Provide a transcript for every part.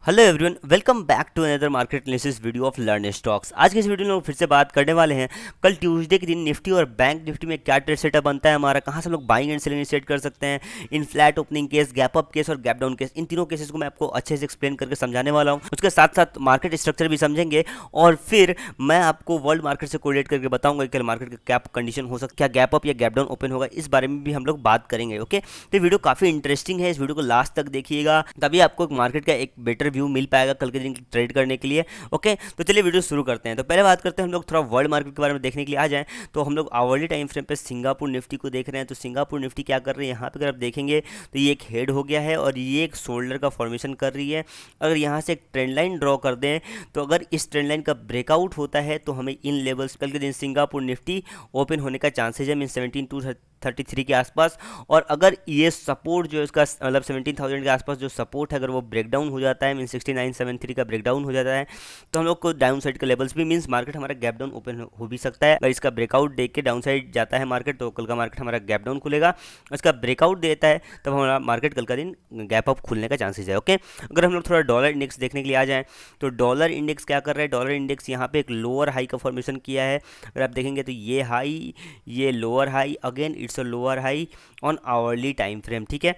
Hello everyone, welcome back to another market analysis video of learn stocks. आज के इस video में हम फिर से बात करने वाले हैं कल ट्यूसडे के दिन निफ्टी और बैंक निफ्टी में क्या ट्रेड सेटअप बनता है हमारा, कहाँ से हम लोग बाइंग एंड सेलिंग सेट कर सकते हैं, इन flat opening case, gap up case और गैप डाउन केस। इन तीनों केसेस को मैं आपको अच्छे से एक्सप्लेन करके समझाने वाला हूँ। उसके साथ साथ मार्केट स्ट्रक्चर भी समझेंगे और फिर मैं आपको वर्ल्ड मार्केट से कोरिलेट करके बताऊंगा कि कल मार्केट का क्या कंडीशन हो सकता है, क्या गैप अप या गैप डाउन ओपन होगा, इस बारे में भी हम लोग बात करेंगे। ओके, तो वीडियो काफी इंटरेस्टिंग है, इस वीडियो को लास्ट तक देखिएगा, तभी आपको मार्केट का एक बेटर व्यू मिल पाएगा कल के दिन ट्रेड करने के लिए। ओके, तो चलिए वीडियो शुरू करते हैं। तो पहले बात करते हैं हम लोग थोड़ा वर्ल्ड मार्केट के बारे में देखने के लिए आ जाएं तो हम लोग आवरली टाइम फ्रेम पे सिंगापुर निफ्टी को देख रहे हैं। तो सिंगापुर निफ्टी क्या कर रही है, यहाँ पे अगर आप देखेंगे तो ये एक हेड हो गया है और ये एक शोल्डर का फॉर्मेशन कर रही है। अगर यहाँ से एक ट्रेंड लाइन ड्रॉ कर दें तो अगर इस ट्रेंड लाइन का ब्रेकआउट होता है तो हमें इन लेवल्स कल के दिन सिंगापुर निफ्टी ओपन होने का चांसेज है, मीन 17,233 के आसपास। और अगर ये सपोर्ट जो है इसका मतलब 17,000 के आसपास जो सपोर्ट है, अगर वो ब्रेकडाउन हो जाता है, मीन 6973 का ब्रेकडाउन हो जाता है, तो हम लोग को डाउन साइड के लेवल्स भी, मीन्स मार्केट हमारा गैप डाउन ओपन हो भी सकता है। अगर इसका ब्रेकआउट देख के डाउन साइड जाता है मार्केट तो कल का मार्केट हमारा गैप डाउन खुलेगा। इसका ब्रेकआउट देता है तब हमारा मार्केट कल का दिन गैप अप खुलने का चांसेस है। ओके, अगर हम लोग थोड़ा डॉलर इंडेक्स देखने के लिए आ जाएं तो डॉलर इंडेक्स क्या कर रहा है, डॉलर इंडेक्स यहाँ पे एक लोअर हाई का फॉर्मेशन किया है। अगर आप देखेंगे तो ये हाई, ये lower high, again it's a lower high on hourly time frame. ठीक है,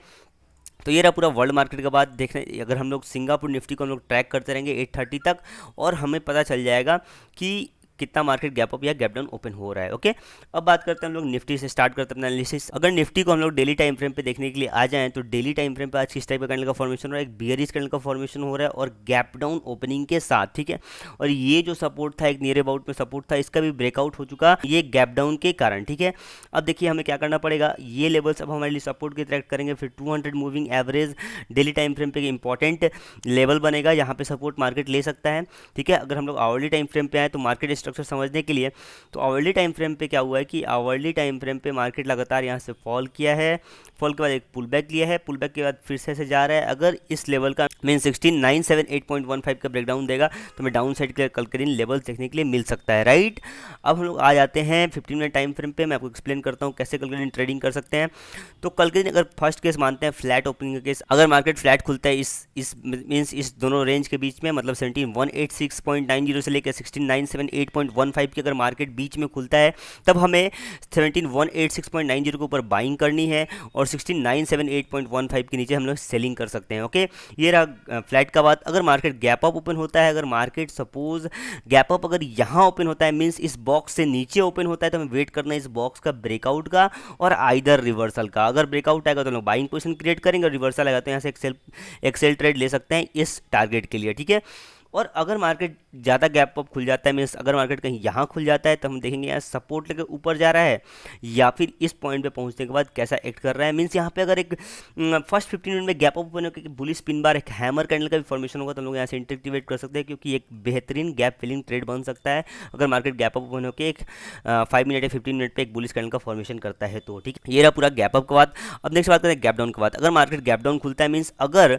तो ये रहा पूरा वर्ल्ड मार्केट के बाद देखने। अगर हम लोग सिंगापुर निफ्टी को हम लोग ट्रैक करते रहेंगे 830 तक और हमें पता चल जाएगा कि कितना मार्केट गैप अप या गैप डाउन ओपन हो रहा है। ओके, अब बात करते हैं हम लोग निफ्टी से, स्टार्ट करते हैं अपना एनालिसिस। अगर निफ्टी को हम लोग डेली टाइम फ्रेम पे देखने के लिए आ जाएं तो डेली टाइम फ्रेम पे आज किस टाइप का कैंडल का फॉर्मेशन हो रहा है, एक बियरिश कैंडल का फॉर्मेशन हो रहा है और गैप डाउन ओपनिंग के साथ। ठीक है, और ये जो सपोर्ट था, एक नियर अबाउट में सपोर्ट था, इसका भी ब्रेकआउट हो चुका ये गैप डाउन के कारण। ठीक है, अब देखिए हमें क्या करना पड़ेगा, ये लेवल्स अब हमारे लिए सपोर्ट की ट्रैक करेंगे। फिर 200 moving average daily time frame पे इंपॉर्टेंट लेवल बनेगा, यहाँ पे सपोर्ट मार्केट ले सकता है। ठीक है, अगर हम लोग आवरली टाइम फ्रेम पे आए तो मार्केट स्ट्रक्चर समझने के लिए, तो आवरली टाइम फ्रेम पे क्या हुआ है कि आवरली टाइम फ्रेम पे मार्केट लगातार यहाँ से फॉल किया है, फॉल के बाद एक पुल बैक लिया है, पुल बैक के बाद फिर से जा रहा है। अगर इस लेवल का मीन 16978.15 का ब्रेकडाउन देगा तो हमें डाउन साइड के कल के दिन लेवल देखने के लिए मिल सकता है। राइट, अब हम लोग आ जाते हैं 15 मिनट टाइम फ्रेम पे। मैं आपको एक्सप्लेन करता हूँ कैसे कल के दिन ट्रेडिंग कर सकते हैं। तो कल के दिन अगर फर्स्ट केस मानते हैं फ्लैट ओपनिंग का केस, अगर मार्केट फ्लैट खुलता है इस मीन्स इस दोनों रेंज के बीच में, मतलब 17186.90 से लेकर 16978.15 की अगर मार्केट बीच में खुलता है तब हमें 17186.90 के ऊपर बाइंग करनी है और 16978.15 के नीचे हम लोग सेलिंग कर सकते हैं। ओके, ये रहा फ्लैट का बात। अगर मार्केट गैप अप ओपन होता है, अगर मार्केट सपोज गैप अप अगर यहाँ ओपन होता है, मीन्स इस बॉक्स से नीचे ओपन होता है, तो हमें वेट करना है इस बॉक्स का ब्रेकआउट का और आइदर रिवर्सल का। अगर ब्रेकआउट आएगा तो हम लोग बाइंग पोजिशन क्रिएट करेंगे और रिवर्सल आएगा तो यहाँ से एक्सेल ट्रेड ले सकते हैं इस टारगेट के लिए। ठीक है, और अगर मार्केट ज़्यादा गैप अप खुल जाता है, मीन्स अगर मार्केट कहीं यहाँ खुल जाता है तो हम देखेंगे यहाँ सपोर्ट लेकर ऊपर जा रहा है या फिर इस पॉइंट पे पहुँचने के बाद कैसा एक्ट कर रहा है। मीन्स यहाँ पे अगर एक फर्स्ट 15 मिनट में गैप अप ओपन होकर बुलिश पिन बार, एक हैमर कैंडल का भी फॉर्मेशन होगा तो हम लोग यहाँ से इंटरएक्टिवेट कर सकते हैं, क्योंकि एक बेहतरीन गैप फिलिंग ट्रेड बन सकता है अगर मार्केट गैप अप ओपन होकर एक 5 मिनट या 15 मिनट पर एक बुलिश कैंडल का फॉर्मेशन करता है। तो ठीक है, ये रहा पूरा गैप अप का बात। अब नेक्स्ट बात करते हैं गैप डाउन के बाद। अगर मार्केट गैप डाउन खुलता है, मीन्स अगर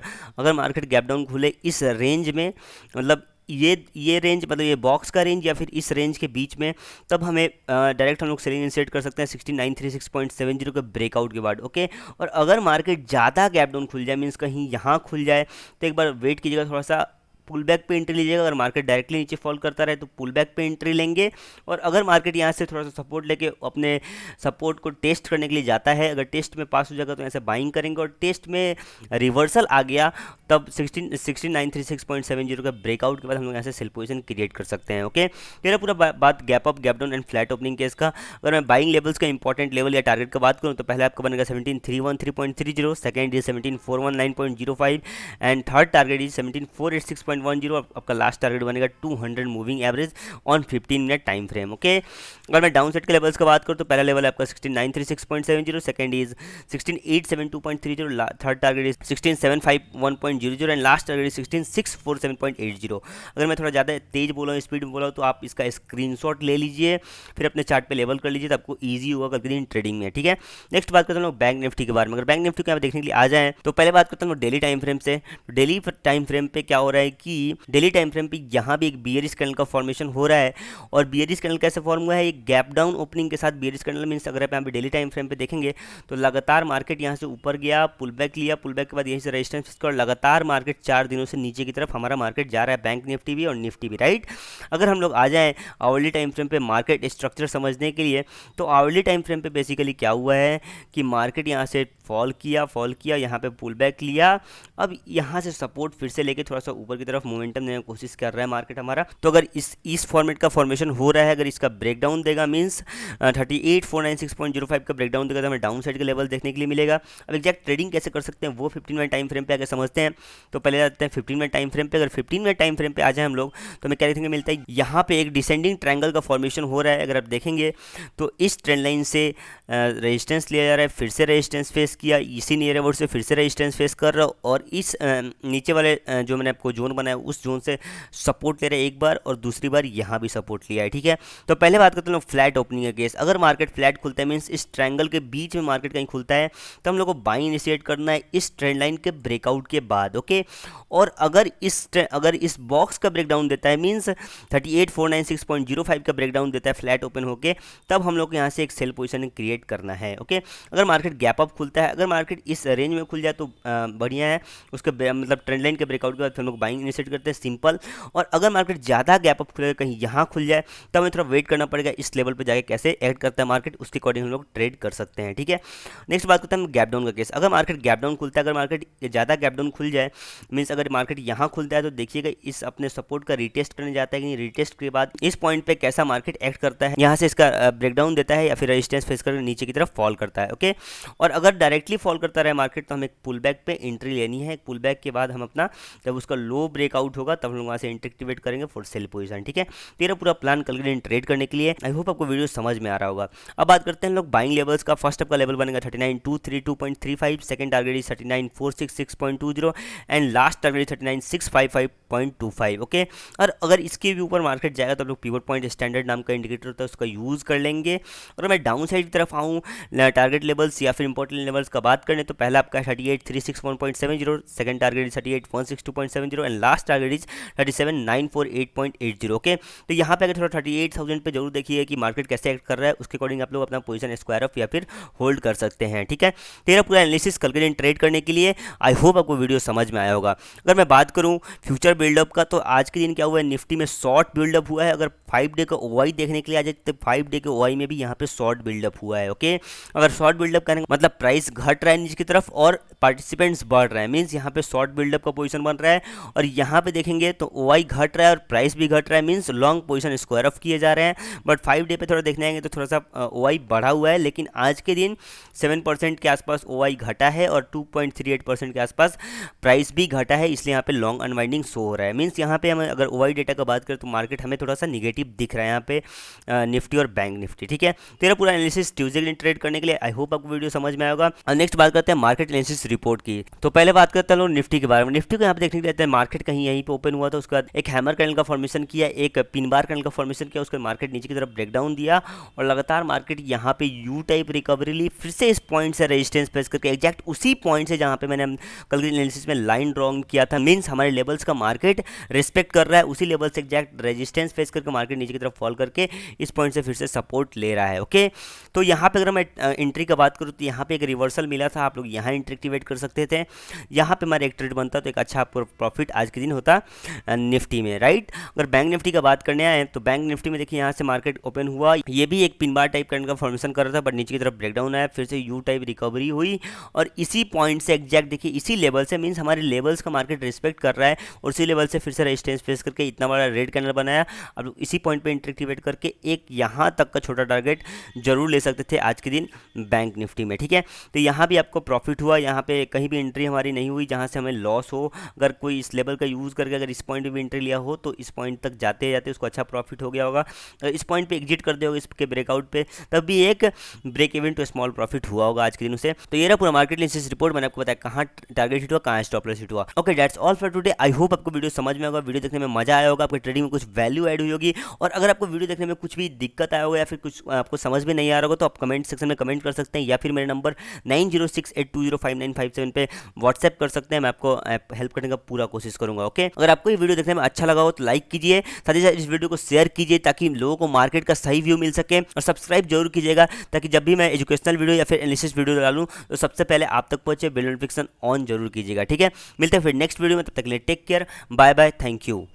मार्केट गैप डाउन खुले इस रेंज में, मतलब ये रेंज, मतलब ये बॉक्स का रेंज या फिर इस रेंज के बीच में, तब हमें डायरेक्ट हम लोग सेलिंग इंसेट कर सकते हैं 16936.70 के ब्रेकआउट के बाद। ओके, और अगर मार्केट ज़्यादा गैप डाउन खुल जाए, मीन्स कहीं यहाँ खुल जाए, तो एक बार वेट कीजिएगा, थोड़ा सा पुल बैक पे एंट्री लीजिएगा। अगर मार्केट डायरेक्टली नीचे फॉल करता रहे तो पुल बैक पे एंट्री लेंगे, और अगर मार्केट यहाँ से थोड़ा सा सपोर्ट लेके अपने सपोर्ट को टेस्ट करने के लिए जाता है, अगर टेस्ट में पास हो जाएगा तो ऐसे बाइंग करेंगे, और टेस्ट में रिवर्सल आ गया तब 16936.70 का ब्रेकआउट के बाद हम लोग यहाँ से सेल पोजीशन क्रिएट कर सकते हैं। ओके, मेरा पूरा बात gap up, gap down and flat opening case का। अगर मैं बाइंग लेवल्स का इंपॉर्टेंट लेवल या टारगेट का बात करूँ तो पहले आपका बनेगा 17313.30, second is 17419.05 and third target is 17486.10। आपका लास्ट टारगेट बनेगा 200 moving average on 15 minute time frame. Okay, अगर मैं डाउन साइड के लेवल्स का बात करूँ तो पहला लेवल है आपका 16936.70, second is 16872.30, third target is 16751.00 and last target is 16647.80। अगर मैं थोड़ा ज़्यादा तेज बोला हूँ, स्पीड में बोला हूँ, तो आप इसका स्क्रीनशॉट ले लीजिए, फिर अपने चार्ट पे लेवल कर लीजिए, तो आपको ईजी होगा कल के दिन ट्रेडिंग में। ठीक है, नेक्स्ट बात करते हैं लोग बैंक निफ्टी के बारे में। अगर बैंक निफ्टी को आप देखने के लिए आ जाएँ तो पहले बात करते हैं लोग डेली टाइम फ्रेम से। डेली टाइम फ्रेम पे क्या हो रहा है कि कि डेली टाइम फ्रेम पे यहाँ भी एक बियरिश कैंडल का फॉर्मेशन हो रहा है। और बियरिश कैंडल कैसे फॉर्म हुआ है, एक गैप डाउन ओपनिंग के साथ बियरिश कैंडल मीन्स अगर आप यहाँ पे डेली टाइम फ्रेम पे देखेंगे तो लगातार मार्केट यहाँ से ऊपर गया, पुल बैक लिया, पुल बैक के बाद यहीं से रेजिस्टेंस और लगातार मार्केट 4 दिनों से नीचे की तरफ हमारा मार्केट जा रहा है, बैंक निफ्टी भी और निफ्टी भी, राइट। अगर हम लोग आ जाएँ आवरली टाइम फ्रेम पे मार्केट स्ट्रक्चर समझने के लिए, तो आवरली टाइम फ्रेम पे बेसिकली क्या हुआ है कि मार्केट यहाँ से फॉल किया, यहाँ पे पुल बैक लिया, अब यहाँ से सपोर्ट फिर से लेके थोड़ा सा ऊपर की तरफ मोमेंटम देने की कोशिश कर रहा है मार्केट हमारा। तो अगर इस फॉर्मेट का फॉर्मेशन हो रहा है, अगर इसका ब्रेकडाउन देगा मींस 38496.05 का ब्रेकडाउन देगा तो हमें डाउन साइड का लेवल देखने के लिए मिलेगा। अब एग्जैक्ट ट्रेडिंग कैसे कर सकते हैं वो 15 मिनट टाइम फ्रेम पे आगे समझते हैं। तो पहले आते हैं 15 मिनट टाइम फ्रेम पे। अगर 15 मिनट टाइम फ्रेम पे आ जाए हम लोग तो हमें क्या देखने को मिलता है, यहाँ पे एक डिसेंडिंग ट्रायंगल का फॉर्मेशन हो रहा है। अगर आप देखेंगे तो इस ट्रेंड लाइन से रेजिस्टेंस लिया जा रहा है, फिर से रेजिस्टेंस फेस किया, इसी नियर अबाउट से फिर से रेजिस्टेंस फेस कर रहा है, और इस नीचे वाले जो मैंने आपको जोन बनाया उस जोन से सपोर्ट ले रहा है एक बार, और दूसरी बार यहाँ भी सपोर्ट लिया है, ठीक है। तो पहले बात करते हैं फ्लैट ओपनिंग का केस। अगर मार्केट फ्लैट खुलता है मीन्स इस ट्रायंगल के बीच में मार्केट कहीं खुलता है, तो हम लोग को बाइंग इनिशिएट करना है इस ट्रेंड लाइन के ब्रेकआउट के बाद, ओके। और अगर इस बॉक्स का ब्रेकडाउन देता है मीन्स 38496.05 का ब्रेकडाउन देता है फ्लैट ओपन होके, तब हम लोग यहाँ से एक सेल पोजीशन क्रिएट करना है, ओके। अगर मार्केट गैप अप खुलता है, अगर मार्केट इस रेंज में खुल जाए तो बढ़िया है, उसके मतलब ट्रेंड लाइन के ब्रेकआउट के बाद हम लोग बाइंग इनिशिएट करते हैं, सिंपल। और अगर मार्केट ज़्यादा गैप अप खुलेगा, कहीं यहाँ खुल जाए, तब हमें थोड़ा वेट करना पड़ेगा इस लेवल पर जाके कैसे एक्ट करता है मार्केट, उसके अकॉर्डिंग हम लोग ट्रेड कर सकते हैं, ठीक है। नेक्स्ट बात करते हैं हम गैप डाउन का केस। अगर मार्केट गैप डाउन खुलता है, अगर मार्केट ज़्यादा गैप डाउन खुल जाए मीन्स अगर मार्केट यहाँ खुलता है तो देखिएगा इस अपने सपोर्ट का रिटेस्ट करने जाता है कि नहीं, रिटेस्ट के बाद इस पॉइंट पे कैसा मार्केट एक्ट करता है, यहाँ से इसका ब्रेकडाउन देता है या फिर रेजिस्टेंस फेस करके नीचे की तरफ फॉल करता है, ओके। और अगर डायरेक्टली फॉल करता रहे मार्केट तो हमें एक पुल बैक पे एंट्री लेनी है। एक पुल बैक के बाद हम अपना जब उसका लो ब्रेकआउट होगा तब हम लोग वहाँ से एंट्री एक्टिवेट करेंगे फॉर सेल पोजीशन, ठीक है। तेरा पूरा प्लान कल के दिन ट्रेड करने के लिए। आई होप आपको वीडियो समझ में आ रहा होगा। अब बात करते हैं लोग बाइंग लेवल्स का। फर्स्ट आपका लेवल बनेगा 39232.35, second target is 39466.20 and last target 39655.25, okay. और अगर इसके भी ऊपर मार्केट जाएगा तो आप लोग पिवट पॉइंट स्टैंडर्ड नाम का इंडिकेटर होता है उसका यूज़ कर लेंगे। और मैं डाउन साइड की तरफ आऊँ टारगेट लेवल्स या फिर इंपॉर्टेंट लेवल्स का बात करें तो पहला आपका 38361.70, second target is 38162.70 and last target is 37948.80, okay. तो यहाँ पे अगर थोड़ा 38,000 पे जरूर देखिए कि मार्केट कैसे एक्ट कर रहा है, उसके अकॉर्डिंग आप लोग अपना पोजीशन स्क्वायर अप या फिर होल्ड कर सकते हैं, ठीक है। तेरा पूरा एनालिसिस कल के दिन ट्रेड करने के लिए। आई होप आपको वीडियो समझ में आया होगा। अगर मैं बात करूं फ्यूचर बिल्डअप का तो आज के दिन क्या हुआ है, निफ्टी में शॉर्ट बिल्डअप हुआ है। अगर 5 डे का ओआई देखने के लिए आ जाए तो 5 डे के ओआई में भी यहाँ पे शॉर्ट बिल्डअप हुआ है, ओके। अगर शॉर्ट बिल्डअप करने का मतलब प्राइस घट रहा है नीचे की तरफ और पार्टिसिपेंट्स बढ़ रहे हैं मीन्स यहाँ पे शॉर्ट बिल्डअप का पोजीशन बन रहा है। और यहाँ पे देखेंगे तो ओआई घट रहा है और प्राइस भी घट रहा है means long position square of किए जा रहे हैं। बट 5 डे पे थोड़ा देखने आएंगे तो थोड़ा सा ओआई बढ़ा हुआ है, लेकिन आज के दिन 7% के आसपास ओआई घटा है और 2.38% के आसपास प्राइस भी घटा है, इसलिए यहाँ पे लॉन्ग अनवाइंडिंग शो हो रहा है। मीन्स यहाँ पे हमें अगर ओआई डेटा का बात करें तो मार्केट हमें थोड़ा सा निगेटिव दिख रहा है यहाँ पे निफ्टी और बैंक निफ्टी, ठीक है। तेरा पूरा एनालिसिस ट्यूसडे के दिन ट्रेड करने के लिए। आई होप आपको वीडियो समझ में आएगा। और नेक्स्ट बात करते हैं मार्केट एनालिसिस रिपोर्ट की। तो पहले बात करते हैं लोग निफ्टी के बारे में। निफ्टी को यहाँ पे देखने के लिए मार्केट कहीं यहीं पे ओपन हुआ था, उसके बाद एक हैमर कैंडल का फॉर्मेशन किया, एक पिन बार कैंडल का फॉर्मेशन किया, उसके बाद मार्केट नीचे की तरफ ब्रेकडाउन दिया और लगातार मार्केट यहाँ पे यू टाइप रिकवरी ली, फिर से इस पॉइंट से रेजिस्टेंस फेस करके एग्जैक्ट उसी पॉइंट से जहाँ पे मैंने कल के एनालिसिस में लाइन ड्रॉ किया था, मीन्स हमारे लेवल्स का मार्केट रिस्पेक्ट कर रहा है, उसी लेवल से एग्जैक्ट रेजिस्टेंस फेस करके मार्केट नीचे की तरफ फॉल करके इस पॉइंट से फिर से सपोर्ट ले रहा है, ओके। तो यहाँ पे अगर मैं एंट्री का बात करूँ तो यहाँ पे एक रिवर्सल मिला था, आप लोग यहाँ एंट्री एक्टिवेट कर सकते थे। यहाँ पे हमारा एक ट्रेड बनता तो एक अच्छा प्रॉफिट आज के दिन होता निफ्टी में, राइट। अगर बैंक निफ्टी का बात करने आए तो बैंक निफ्टी में देखिए यहाँ से मार्केट ओपन हुआ, ये भी एक पिन बार टाइप करने का फॉर्मेशन कर रहा था बट नीचे की तरफ ब्रेकडाउन आया, फिर से यू टाइप रिकवरी हुई और इसी पॉइंट से एग्जैक्ट देखिए इसी लेवल से मीन्स हमारे लेवल्स का मार्केट रिस्पेक्ट कर रहा है और उसी लेवल से फिर से रेजिस्टेंस फेस करके इतना बड़ा रेड कैंडल बनाया। अब इसी पॉइंट पे एंट्री एक्टिवेट करके एक यहाँ तक का छोटा टारगेट जरूर ले सकते थे आज के दिन बैंक निफ्टी में, ठीक है। तो यहाँ भी आपको प्रॉफिट हुआ, यहाँ पे कहीं भी एंट्री हमारी नहीं हुई जहाँ से हमें लॉस हो। अगर कोई इस लेवल का यूज़ करके अगर इस पॉइंट पे भी एंट्री लिया हो तो इस पॉइंट तक जाते जाते उसको अच्छा प्रॉफिट हो गया होगा। अगर इस पॉइंट पे एग्जिट कर दिया होगा इसके ब्रेकआउट पे तब भी एक break even to small profit हुआ होगा आज के दिन उसे। तो ये रहा पूरा मार्केट एनालिसिस रिपोर्ट, मैंने आपको बताया कहाँ टारगेट हिट हुआ, कहाँ स्टॉप लॉस हिट हुआ। Okay, that's all for today. I hope आपको वीडियो समझ में होगा, वीडियो देखने में मजा आया होगा, आपके ट्रेडिंग में कुछ वैल्यू ऐड हुई होगी। और अगर आपको वीडियो देखने में कुछ भी दिक्कत आया होगा या फिर कुछ आपको समझ में नहीं आ रहा होगा तो आप कमेंट सेक्शन में कमेंट कर सकते हैं, या फिर मेरे नंबर 9068205957 पे व्हाट्सएप कर सकते हैं। मैं आपको हेल्प करने का पूरा कोशिश करूंगा। ओके, अगर आपको ये वीडियो देखने में अच्छा लगा हो तो लाइक कीजिए, साथ ही साथ इस वीडियो को शेयर कीजिए ताकि लोगों को मार्केट का सही व्यू मिल सके, और सब्सक्राइब जरूर कीजिएगा ताकि जब भी मैं एजुकेशनल वीडियो या फिर एनालिसिस वीडियो डालूं तो सबसे पहले आप तक पहुंचे। बेल नोटिफिकेशन ऑन जरूर कीजिएगा। ठीक है, मिलते हैं फिर नेक्स्ट वीडियो में, तब तक के लिए take care, bye bye, thank you.